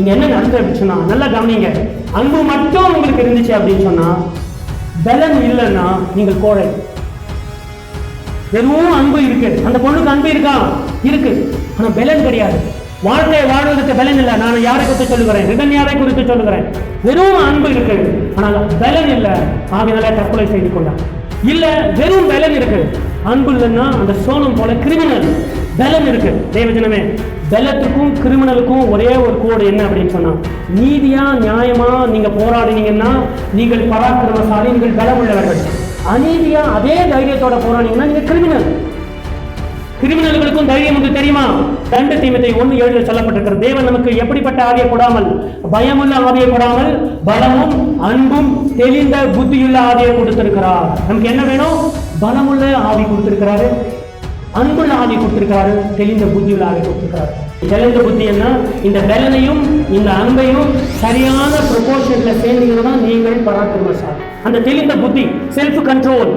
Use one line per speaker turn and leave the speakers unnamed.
இங்க என்ன நடந்தது அப்படின்னு சொன்னா, நல்லா கவனிங்க. அன்பு மட்டும் உங்களுக்கு இருந்துச்சு அப்படின்னு சொன்னா, பலன் இல்லைன்னா நீங்கள் கோழை. வெறும் அன்பு இருக்கு, அந்த பொண்ணுக்கு அன்பு இருக்கா, இருக்கு, ஆனா பலன் கிடையாது. வாழ்க்கையை வாழ்வதற்கு பலன் இல்லை. நான் யாரை குறித்து சொல்லுகிறேன்? ரிடன் யாரை குறித்து சொல்லுகிறேன்? வெறும் அன்பு இருக்கு, ஆனால் பலன் இல்லை. ஆகையினால தற்கொலை செய்து கொண்டார். இல்ல வெறும் பலன் இருக்கு, அன்பு இல்லைன்னா அந்த சோனம் போல கிரிமினல். பலன் இருக்கு. தேவஜனமே, பலத்துக்கும் கிரிமினலுக்கும் ஒரே ஒரு கோடு என்ன அப்படின்னு சொன்னா, நீதியா நியாயமா நீங்க போராடினீங்கன்னா நீங்கள் பராக்கிரமசாலி, நீங்கள் பலம் உள்ளவர்கள். அநீதியா அதே தைரியத்தோட போராடினீங்கன்னா நீங்க கிரிமினல். கிரிமினல்களுக்கும் தைரியம் உண்டு தெரியுமா? 2 தீமோத்தேயு 1:7 சொல்லப்பட்டிருக்கிறது. தேவன் நமக்கு எப்படிப்பட்ட ஆவியை கொடாமல், பயமுள்ள ஆவியை கொடாமல், பலமும் அன்பும் தெளிந்த புத்தியுள்ள ஆவியை கொடுத்திருக்கிறார். நமக்கு என்ன வேணும்? பலமுள்ள ஆவி கொடுத்திருக்கிறாரு, அன்புள்ள ஆவி கொடுத்திருக்கிறாரு, தெளிந்த புத்தியுள்ள ஆவி கொடுத்திருக்கிறாரு. தெளிந்த புத்தி என்ன? இந்த பலனையும் இந்த அன்பையும் சரியான ப்ரொபோர்ஷன்ல சேர்ந்தீங்கன்னா நீங்கள் பராக்கிரமசாலி. அந்த தெளிந்த புத்தி, செல்ஃப் கண்ட்ரோல்,